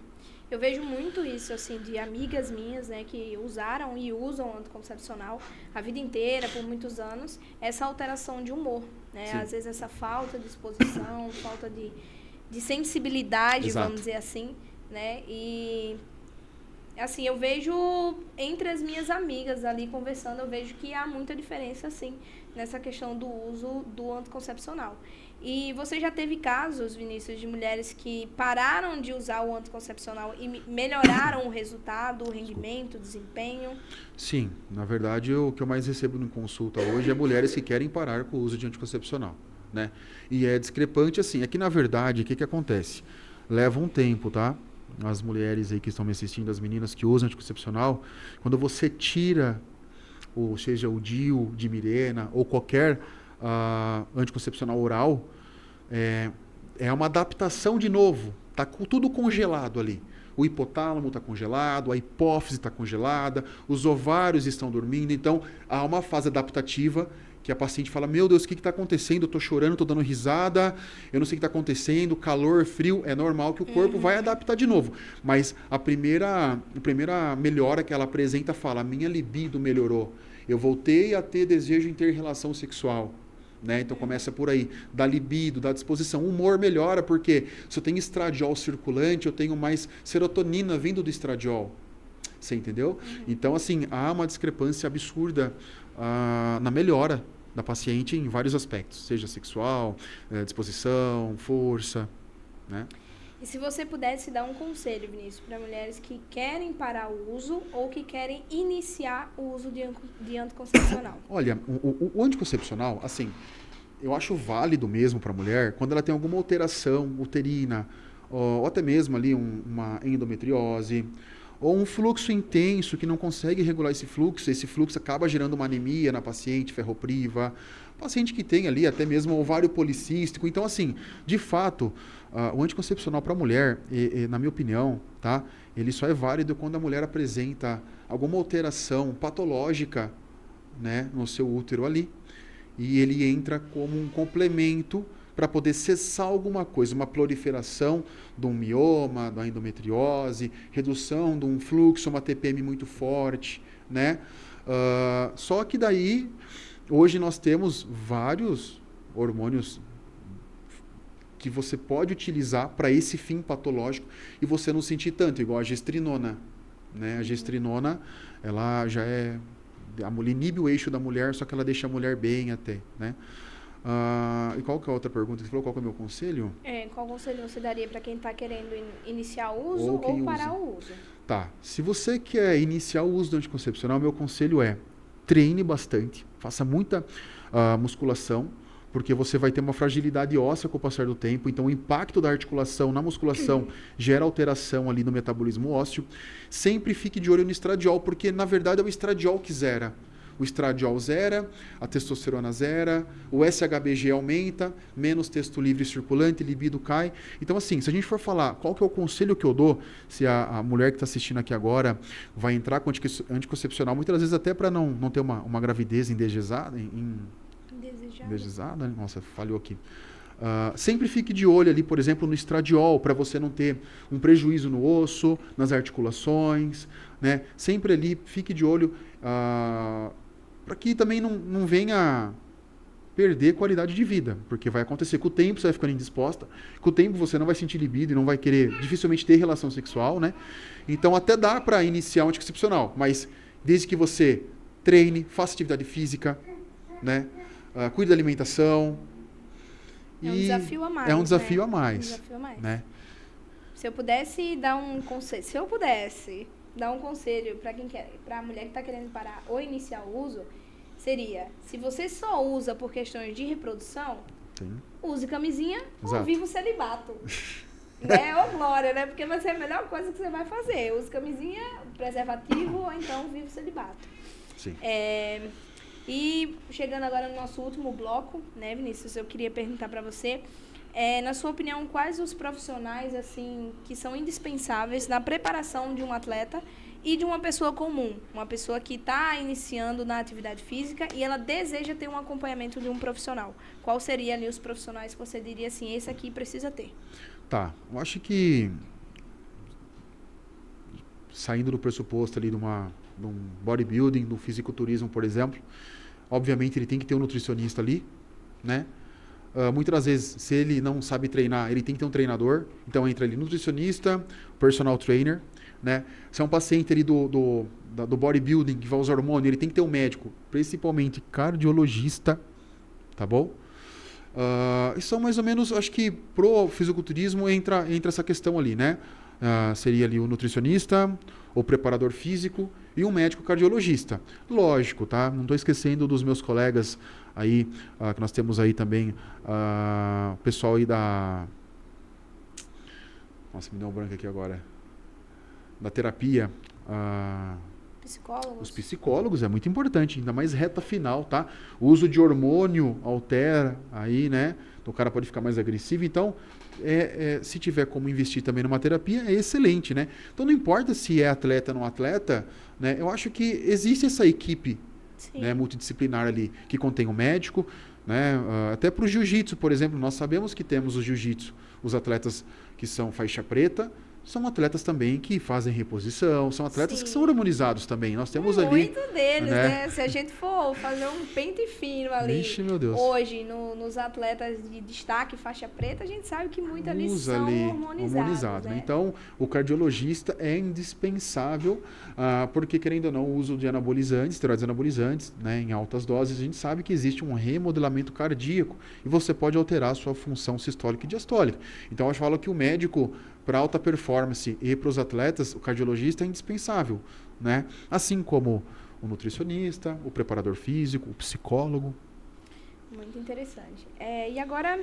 Eu vejo muito isso, assim, de amigas minhas, né, que usaram e usam anticoncepcional a vida inteira, por muitos anos, essa alteração de humor, né? Sim. Às vezes essa falta de disposição, falta de sensibilidade, exato, vamos dizer assim, né? E, assim, eu vejo entre as minhas amigas ali conversando, eu vejo que há muita diferença, assim, nessa questão do uso do anticoncepcional. E você já teve casos, Vinícius, de mulheres que pararam de usar o anticoncepcional e melhoraram o resultado, o rendimento, o desempenho? Sim, na verdade, o que eu mais recebo em consulta hoje é mulheres que querem parar com o uso de anticoncepcional, né? E é discrepante assim, é que na verdade, o que acontece? Leva um tempo, tá? As mulheres aí que estão me assistindo, as meninas que usam anticoncepcional, quando você tira, ou seja, o DIU de Mirena ou qualquer anticoncepcional oral, é uma adaptação de novo. Está tudo congelado ali. O hipotálamo está congelado, a hipófise está congelada, os ovários estão dormindo. Então, há uma fase adaptativa que a paciente fala, meu Deus, o que está acontecendo? Eu estou chorando, estou dando risada, eu não sei o que está acontecendo, calor, frio. É normal que o corpo vai adaptar de novo. Mas a primeira melhora que ela apresenta fala, a minha libido melhorou. Eu voltei a ter desejo em ter relação sexual. Né? Então começa por aí, da libido, da disposição. O humor melhora porque se eu tenho estradiol circulante, eu tenho mais serotonina vindo do estradiol. Você entendeu? Então, assim, há uma discrepância absurda na melhora da paciente em vários aspectos, seja sexual, disposição, força, né? E se você pudesse dar um conselho, Vinícius, para mulheres que querem parar o uso ou que querem iniciar o uso de anticoncepcional? Olha, o anticoncepcional, assim, eu acho válido mesmo para a mulher quando ela tem alguma alteração uterina, ou até mesmo ali uma endometriose, ou um fluxo intenso que não consegue regular esse fluxo acaba gerando uma anemia na paciente, ferropriva, paciente que tem ali até mesmo ovário policístico. Então, assim, de fato, o anticoncepcional para a mulher, na minha opinião, tá, ele só é válido quando a mulher apresenta alguma alteração patológica, né, no seu útero ali, e ele entra como um complemento para poder cessar alguma coisa, uma proliferação de um mioma, da endometriose, redução de um fluxo, uma TPM muito forte, né? Só que daí, hoje nós temos vários hormônios que você pode utilizar para esse fim patológico e você não sentir tanto, igual a gestrinona, né? A gestrinona, ela já inibe o eixo da mulher, só que ela deixa a mulher bem até, né? E qual que é a outra pergunta? Você falou qual que é o meu conselho? Qual conselho você daria para quem está querendo iniciar o uso Ou ou parar o uso? Tá. Se você quer iniciar o uso do anticoncepcional, meu conselho é treine bastante, faça muita musculação, porque você vai ter uma fragilidade óssea com o passar do tempo, então o impacto da articulação na musculação gera alteração ali no metabolismo ósseo. Sempre fique de olho no estradiol, porque na verdade é o estradiol que zera. O estradiol zera, a testosterona zera, o SHBG aumenta, menos texto livre circulante, libido cai. Então, assim, se a gente for falar qual que é o conselho que eu dou, se a mulher que está assistindo aqui agora vai entrar com anticoncepcional, muitas vezes até para não ter uma gravidez indesejada, indesejada, nossa, falhou aqui. Sempre fique de olho ali, por exemplo, no estradiol, para você não ter um prejuízo no osso, nas articulações, né? Sempre ali, fique de olho para que também não venha perder qualidade de vida, porque vai acontecer com o tempo, você vai ficando indisposta, com o tempo você não vai sentir libido e não vai querer dificilmente ter relação sexual, né? Então até dá para iniciar um anticoncepcional, mas desde que você treine, faça atividade física, né? Cuide da alimentação. É um desafio a mais. É um desafio a mais. mais. Um desafio a mais. Né? Se eu pudesse dar um conselho, para a mulher que está querendo parar ou iniciar o uso, seria: se você só usa por questões de reprodução, Sim. use camisinha. Exato. Ou viva o celibato. Né? Ô glória, né? Porque vai ser a melhor coisa que você vai fazer. Use camisinha, preservativo, ou então viva o celibato. Sim. E chegando agora no nosso último bloco, né, Vinícius, eu queria perguntar para você, na sua opinião, quais os profissionais assim que são indispensáveis na preparação de um atleta e de uma pessoa comum, uma pessoa que está iniciando na atividade física e ela deseja ter um acompanhamento de um profissional? Qual seria ali os profissionais que você diria assim, esse aqui precisa ter? Tá, eu acho que saindo do pressuposto ali de um bodybuilding, do fisiculturismo, por exemplo, obviamente ele tem que ter um nutricionista ali, né? Muitas das vezes, se ele não sabe treinar, ele tem que ter um treinador. Então entra ali nutricionista, personal trainer, né? Se é um paciente ali do bodybuilding que vai usar hormônio, ele tem que ter um médico, principalmente cardiologista, tá bom? E são mais ou menos, acho que pro fisiculturismo entra essa questão ali, né? Seria ali o nutricionista, o preparador físico e um médico cardiologista. Lógico, tá? Não estou esquecendo dos meus colegas aí, que nós temos aí também, o pessoal aí da... Nossa, me deu um branco aqui agora. Da terapia. Psicólogos. Os psicólogos é muito importante, ainda mais reta final, tá? O uso de hormônio altera aí, né? Então o cara pode ficar mais agressivo. Então, se tiver como investir também numa terapia, é excelente, né? Então não importa se é atleta ou não atleta, né? Eu acho que existe essa equipe, né, multidisciplinar ali, que contém o médico, né? Até para o jiu-jitsu, por exemplo, nós sabemos que temos o jiu-jitsu, os atletas que são faixa preta, são atletas também que fazem reposição, são atletas que são hormonizados também. Nós temos ali... Muito deles, né? Se a gente for fazer um pente fino ali, Ixi, meu Deus. hoje, nos atletas de destaque, faixa preta, a gente sabe que muitos ali são hormonizados, né? Então, o cardiologista é indispensável, porque, querendo ou não, o uso de anabolizantes, esteroides anabolizantes, né, em altas doses, a gente sabe que existe um remodelamento cardíaco e você pode alterar a sua função sistólica e diastólica. Então, eu falo que o médico, para alta performance e para os atletas, o cardiologista é indispensável, né? Assim como o nutricionista, o preparador físico, o psicólogo. Muito interessante. E agora,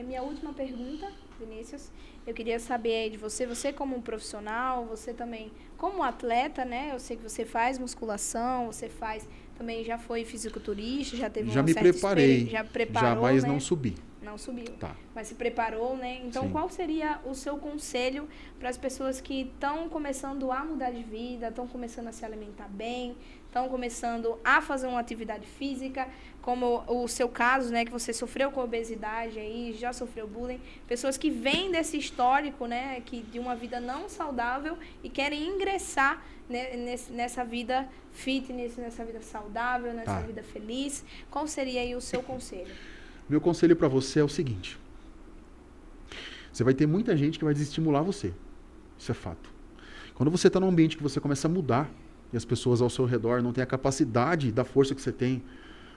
minha última pergunta, Vinícius. Eu queria saber aí de você como um profissional, você também como atleta, né? Eu sei que você faz musculação, você também já foi fisiculturista, já teve já me preparei, já preparou, mas né? não subi. Não subiu. Tá. Mas se preparou, né? Então, Sim. Qual seria o seu conselho para as pessoas que estão começando a mudar de vida, estão começando a se alimentar bem, estão começando a fazer uma atividade física, como o seu caso, né? Que você sofreu com obesidade aí, já sofreu bullying. Pessoas que vêm desse histórico, né? De uma vida não saudável e querem ingressar, né, nessa vida fitness, nessa vida saudável, nessa vida feliz. Qual seria aí o seu conselho? Meu conselho para você é o seguinte: você vai ter muita gente que vai desestimular você. Isso é fato. Quando você está num ambiente que você começa a mudar e as pessoas ao seu redor não têm a capacidade da força que você tem,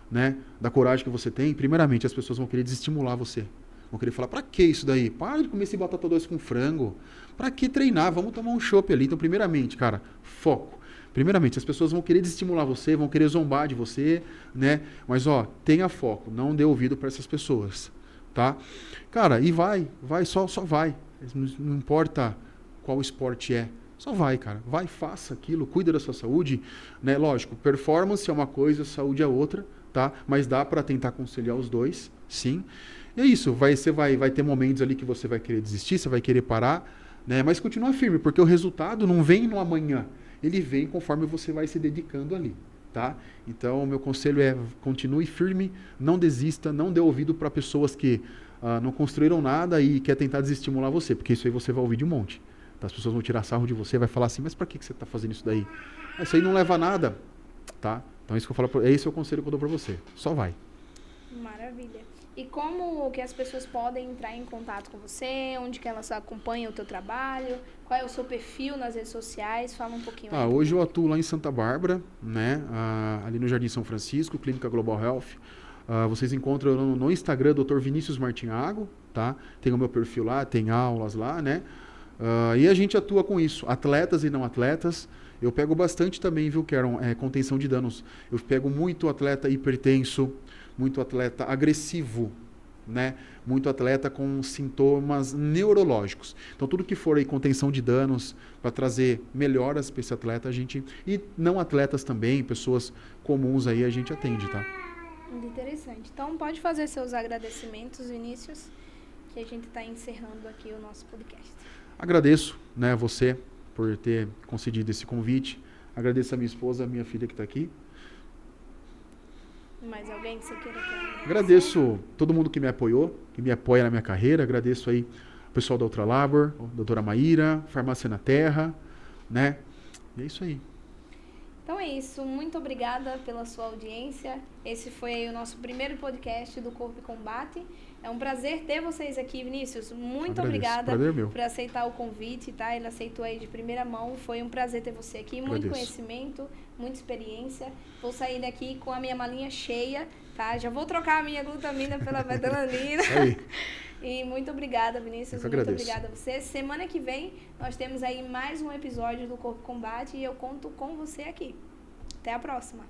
né, da coragem que você tem, primeiramente as pessoas vão querer desestimular você. Vão querer falar, pra que isso daí? Para de comer esse batata doce com frango. Pra que treinar? Vamos tomar um chopp ali. Então, primeiramente, cara, foco. Primeiramente, as pessoas vão querer desestimular você, vão querer zombar de você, né? Mas, ó, tenha foco. Não dê ouvido para essas pessoas, tá? Cara, e vai, só vai. Não importa qual esporte é. Só vai, cara. Vai, faça aquilo, cuida da sua saúde, né? Lógico, performance é uma coisa, saúde é outra, tá? Mas dá para tentar conciliar os dois, sim. E é isso, você vai ter momentos ali que você vai querer desistir, você vai querer parar, né? Mas continua firme, porque o resultado não vem no amanhã. Ele vem conforme você vai se dedicando ali, tá? Então, o meu conselho é continue firme, não desista, não dê ouvido para pessoas que não construíram nada e quer tentar desestimular você, porque isso aí você vai ouvir de um monte. Tá? As pessoas vão tirar sarro de você, vai falar assim, mas para que você está fazendo isso daí? Isso aí não leva a nada, tá? Então, é isso que eu falo, esse é o conselho que eu dou para você. Só vai. Maravilha. E como que as pessoas podem entrar em contato com você? Onde que elas acompanham o teu trabalho? Qual é o seu perfil nas redes sociais? Fala um pouquinho aí. Hoje eu atuo lá em Santa Bárbara, né? Ali no Jardim São Francisco, Clínica Global Health. Vocês encontram no Instagram, Dr. Vinícius Martinhago, tá? Tem o meu perfil lá, tem aulas lá, né? E a gente atua com isso, atletas e não atletas. Eu pego bastante também, viu, Karen, contenção de danos. Eu pego muito atleta hipertenso, muito atleta agressivo, né? Muito atleta com sintomas neurológicos. Então, tudo que for aí contenção de danos, para trazer melhoras para esse atleta, a gente... E não atletas também, pessoas comuns aí, a gente atende, tá? Muito interessante. Então, pode fazer seus agradecimentos, Vinícius, que a gente está encerrando aqui o nosso podcast. Agradeço, né, você por ter concedido esse convite. Agradeço a minha esposa, a minha filha que está aqui. Mais alguém que você queira agradecer? Agradeço todo mundo que me apoiou, que me apoia na minha carreira. Agradeço aí o pessoal da Ultralabor, a doutora Maíra, Farmácia na Terra, né? E é isso aí. Então é isso. Muito obrigada pela sua audiência. Esse foi aí o nosso primeiro podcast do Corpo e Combate. É um prazer ter vocês aqui, Vinícius. Muito obrigada por aceitar o convite, tá? Ele aceitou aí de primeira mão. Foi um prazer ter você aqui. Muito conhecimento, muita experiência. Vou sair daqui com a minha malinha cheia, tá? Já vou trocar a minha glutamina pela betalanina. E muito obrigada, Vinícius. Muito obrigada a você. Semana que vem nós temos aí mais um episódio do Corpo Combate e eu conto com você aqui. Até a próxima.